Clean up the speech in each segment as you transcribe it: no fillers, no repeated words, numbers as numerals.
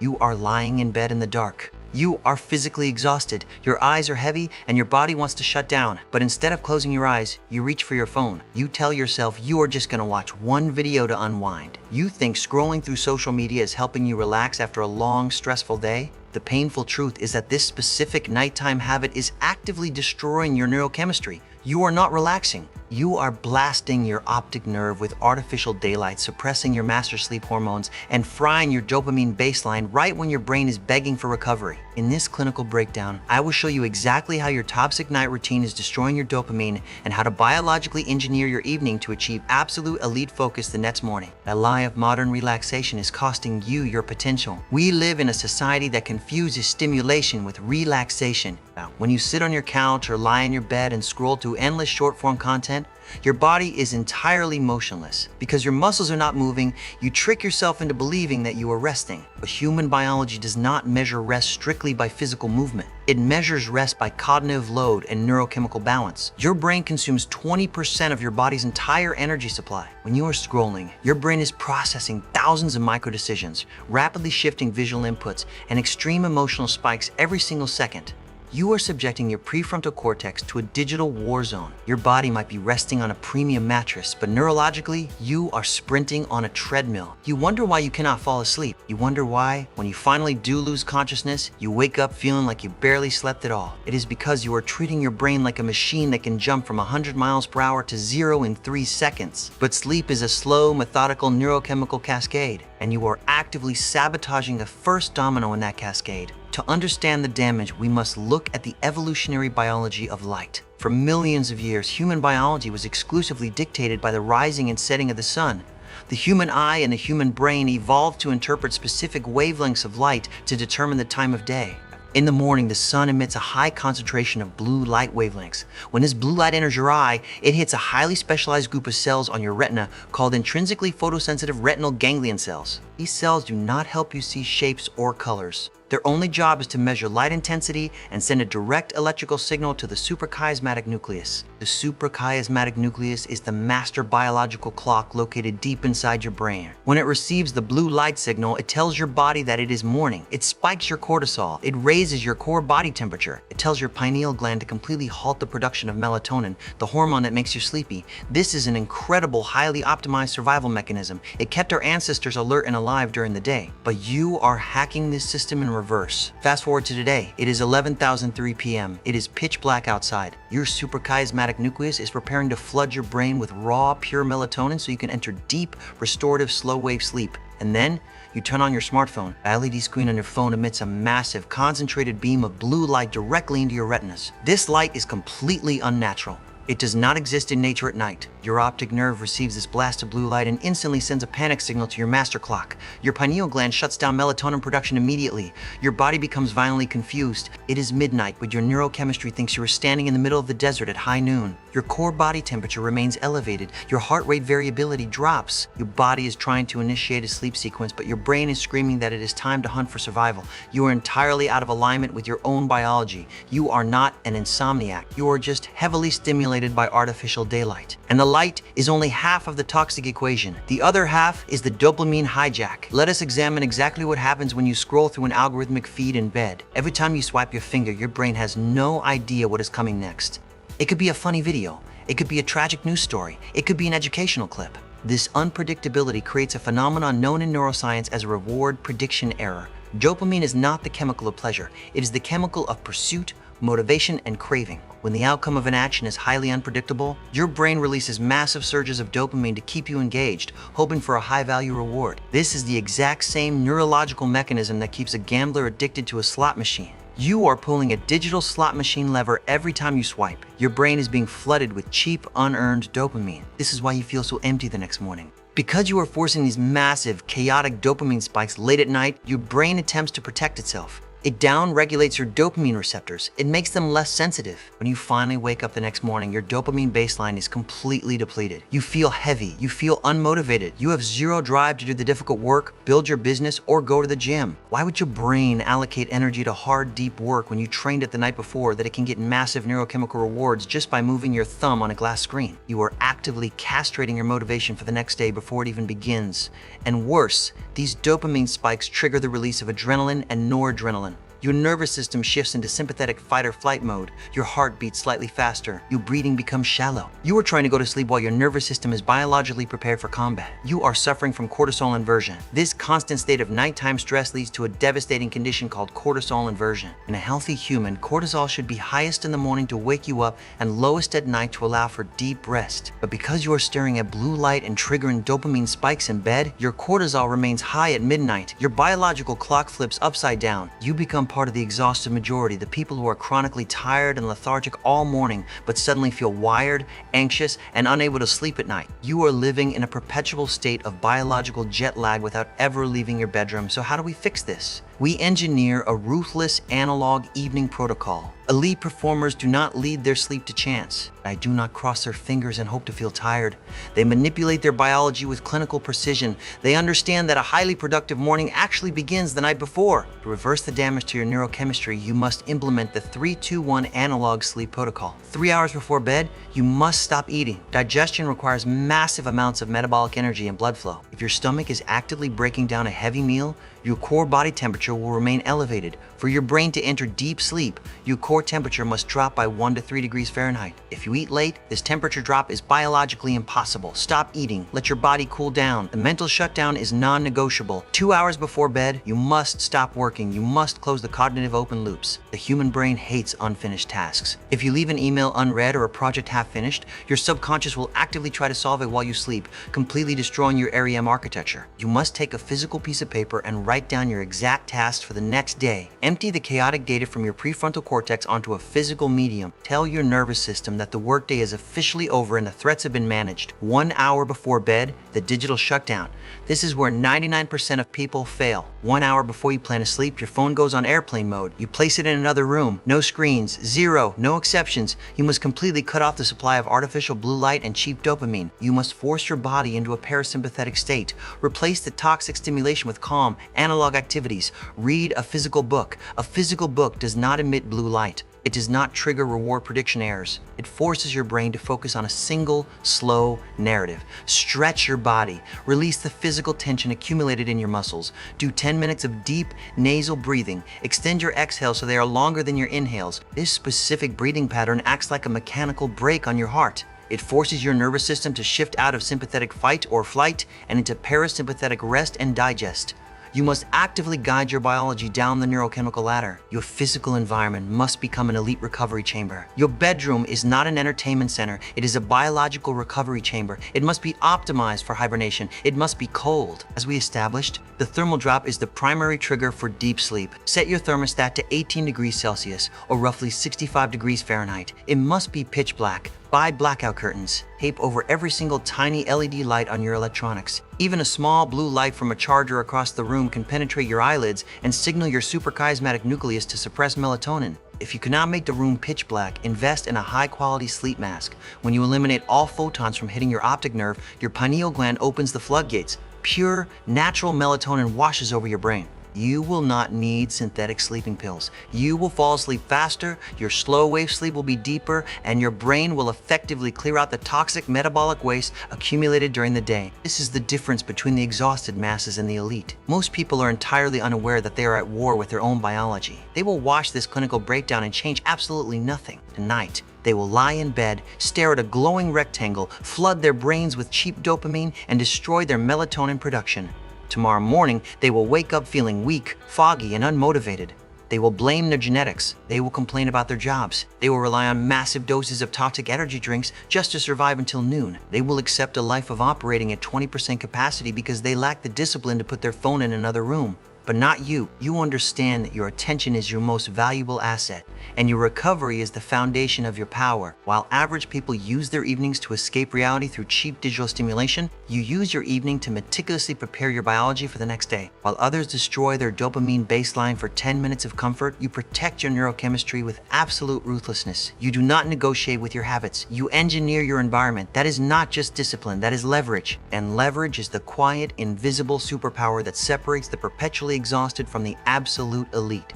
You are lying in bed in the dark. You are physically exhausted, your eyes are heavy, and your body wants to shut down. But instead of closing your eyes, you reach for your phone. You tell yourself you are just gonna watch one video to unwind. You think scrolling through social media is helping you relax after a long, stressful day? The painful truth is that this specific nighttime habit is actively destroying your neurochemistry. You are not relaxing. You are blasting your optic nerve with artificial daylight, suppressing your master sleep hormones, and frying your dopamine baseline right when your brain is begging for recovery. In this clinical breakdown, I will show you exactly how your toxic night routine is destroying your dopamine and how to biologically engineer your evening to achieve absolute elite focus the next morning. The lie of modern relaxation is costing you your potential. We live in a society that confuses stimulation with relaxation. Now, when you sit on your couch or lie in your bed and scroll through endless short-form content, your body is entirely motionless. Because your muscles are not moving, you trick yourself into believing that you are resting. But human biology does not measure rest strictly by physical movement. It measures rest by cognitive load and neurochemical balance. Your brain consumes 20% of your body's entire energy supply. When you are scrolling, your brain is processing thousands of micro decisions, rapidly shifting visual inputs, and extreme emotional spikes every single second. You are subjecting your prefrontal cortex to a digital war zone. Your body might be resting on a premium mattress, but neurologically, you are sprinting on a treadmill. You wonder why you cannot fall asleep. You wonder why, when you finally do lose consciousness, you wake up feeling like you barely slept at all. It is because you are treating your brain like a machine that can jump from 100 miles per hour to 0 in 3 seconds. But sleep is a slow, methodical neurochemical cascade, and you are actively sabotaging the first domino in that cascade. To understand the damage, we must look at the evolutionary biology of light. For millions of years, human biology was exclusively dictated by the rising and setting of the sun. The human eye and the human brain evolved to interpret specific wavelengths of light to determine the time of day. In the morning, the sun emits a high concentration of blue light wavelengths. When this blue light enters your eye, it hits a highly specialized group of cells on your retina called intrinsically photosensitive retinal ganglion cells. These cells do not help you see shapes or colors. Their only job is to measure light intensity and send a direct electrical signal to the suprachiasmatic nucleus. The suprachiasmatic nucleus is the master biological clock located deep inside your brain. When it receives the blue light signal, it tells your body that it is morning. It spikes your cortisol. It raises your core body temperature. It tells your pineal gland to completely halt the production of melatonin, the hormone that makes you sleepy. This is an incredible, highly optimized survival mechanism. It kept our ancestors alert and alive during the day. But you are hacking this system in reverse. Fast forward to today. It is 11:03 p.m. It is pitch black outside. Your suprachiasmatic nucleus is preparing to flood your brain with raw, pure melatonin so you can enter deep, restorative, slow-wave sleep. And then you turn on your smartphone. The LED screen on your phone emits a massive, concentrated beam of blue light directly into your retinas. This light is completely unnatural. It does not exist in nature at night. Your optic nerve receives this blast of blue light and instantly sends a panic signal to your master clock. Your pineal gland shuts down melatonin production immediately. Your body becomes violently confused. It is midnight, but your neurochemistry thinks you are standing in the middle of the desert at high noon. Your core body temperature remains elevated. Your heart rate variability drops. Your body is trying to initiate a sleep sequence, but your brain is screaming that it is time to hunt for survival. You are entirely out of alignment with your own biology. You are not an insomniac. You are just heavily stimulated by artificial daylight. And the light is only half of the toxic equation. The other half is the dopamine hijack. Let us examine exactly what happens when you scroll through an algorithmic feed in bed. Every time you swipe your finger, your brain has no idea what is coming next. It could be a funny video. It could be a tragic news story. It could be an educational clip. This unpredictability creates a phenomenon known in neuroscience as a reward prediction error. Dopamine is not the chemical of pleasure. It is the chemical of pursuit, motivation, and craving. When the outcome of an action is highly unpredictable, your brain releases massive surges of dopamine to keep you engaged, hoping for a high-value reward. This is the exact same neurological mechanism that keeps a gambler addicted to a slot machine. You are pulling a digital slot machine lever every time you swipe. Your brain is being flooded with cheap, unearned dopamine. This is why you feel so empty the next morning. Because you are forcing these massive, chaotic dopamine spikes late at night, your brain attempts to protect itself. It down-regulates your dopamine receptors. It makes them less sensitive. When you finally wake up the next morning, your dopamine baseline is completely depleted. You feel heavy. You feel unmotivated. You have zero drive to do the difficult work, build your business, or go to the gym. Why would your brain allocate energy to hard, deep work when you trained it the night before that it can get massive neurochemical rewards just by moving your thumb on a glass screen? You are actively castrating your motivation for the next day before it even begins. And worse, these dopamine spikes trigger the release of adrenaline and noradrenaline. Your nervous system shifts into sympathetic fight or flight mode. Your heart beats slightly faster. Your breathing becomes shallow. You are trying to go to sleep while your nervous system is biologically prepared for combat. You are suffering from cortisol inversion. This constant state of nighttime stress leads to a devastating condition called cortisol inversion. In a healthy human, cortisol should be highest in the morning to wake you up and lowest at night to allow for deep rest. But because you are staring at blue light and triggering dopamine spikes in bed, your cortisol remains high at midnight. Your biological clock flips upside down. You become part of the exhausted majority, the people who are chronically tired and lethargic all morning, but suddenly feel wired, anxious, and unable to sleep at night. You are living in a perpetual state of biological jet lag without ever leaving your bedroom. So how do we fix this? We engineer a ruthless analog evening protocol. Elite performers do not lead their sleep to chance. They do not cross their fingers and hope to feel tired. They manipulate their biology with clinical precision. They understand that a highly productive morning actually begins the night before. To reverse the damage to your neurochemistry, you must implement the 3-2-1 analog sleep protocol. 3 hours before bed, you must stop eating. Digestion requires massive amounts of metabolic energy and blood flow. If your stomach is actively breaking down a heavy meal, your core body temperature will remain elevated. For your brain to enter deep sleep, your core temperature must drop by 1 to 3 degrees Fahrenheit. If you eat late, this temperature drop is biologically impossible. Stop eating. Let your body cool down. The mental shutdown is non-negotiable. 2 hours before bed, you must stop working. You must close the cognitive open loops. The human brain hates unfinished tasks. If you leave an email unread or a project half finished, your subconscious will actively try to solve it while you sleep, completely destroying your REM architecture. You must take a physical piece of paper and write down your exact tasks for the next day. Empty the chaotic data from your prefrontal cortex onto a physical medium. Tell your nervous system that the workday is officially over and the threats have been managed. 1 hour before bed, the digital shutdown. This is where 99% of people fail. 1 hour before you plan to sleep, your phone goes on airplane mode. You place it in another room. No screens. Zero. No exceptions. You must completely cut off the supply of artificial blue light and cheap dopamine. You must force your body into a parasympathetic state. Replace the toxic stimulation with calm, analog activities. Read a physical book. A physical book does not emit blue light. It does not trigger reward prediction errors. It forces your brain to focus on a single, slow narrative. Stretch your body. Release the physical tension accumulated in your muscles. Do 10 minutes of deep nasal breathing. Extend your exhales so they are longer than your inhales. This specific breathing pattern acts like a mechanical brake on your heart. It forces your nervous system to shift out of sympathetic fight or flight and into parasympathetic rest and digest. You must actively guide your biology down the neurochemical ladder. Your physical environment must become an elite recovery chamber. Your bedroom is not an entertainment center. It is a biological recovery chamber. It must be optimized for hibernation. It must be cold. As we established, the thermal drop is the primary trigger for deep sleep. Set your thermostat to 18 degrees Celsius, or roughly 65 degrees Fahrenheit. It must be pitch black. Buy blackout curtains. Tape over every single tiny LED light on your electronics. Even a small blue light from a charger across the room can penetrate your eyelids and signal your suprachiasmatic nucleus to suppress melatonin. If you cannot make the room pitch black, invest in a high-quality sleep mask. When you eliminate all photons from hitting your optic nerve, your pineal gland opens the floodgates. Pure, natural melatonin washes over your brain. You will not need synthetic sleeping pills. You will fall asleep faster, your slow wave sleep will be deeper, and your brain will effectively clear out the toxic metabolic waste accumulated during the day. This is the difference between the exhausted masses and the elite. Most people are entirely unaware that they are at war with their own biology. They will watch this clinical breakdown and change absolutely nothing. Tonight, they will lie in bed, stare at a glowing rectangle, flood their brains with cheap dopamine, and destroy their melatonin production. Tomorrow morning, they will wake up feeling weak, foggy, and unmotivated. They will blame their genetics. They will complain about their jobs. They will rely on massive doses of toxic energy drinks just to survive until noon. They will accept a life of operating at 20% capacity because they lack the discipline to put their phone in another room. but not you. You understand that your attention is your most valuable asset, and your recovery is the foundation of your power. While average people use their evenings to escape reality through cheap digital stimulation, you use your evening to meticulously prepare your biology for the next day. While others destroy their dopamine baseline for 10 minutes of comfort, you protect your neurochemistry with absolute ruthlessness. You do not negotiate with your habits. You engineer your environment. That is not just discipline, that is leverage. And leverage is the quiet, invisible superpower that separates the perpetually exhausted from the absolute elite.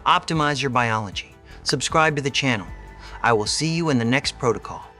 Optimize your biology. Subscribe to the channel. I will see you in the next protocol.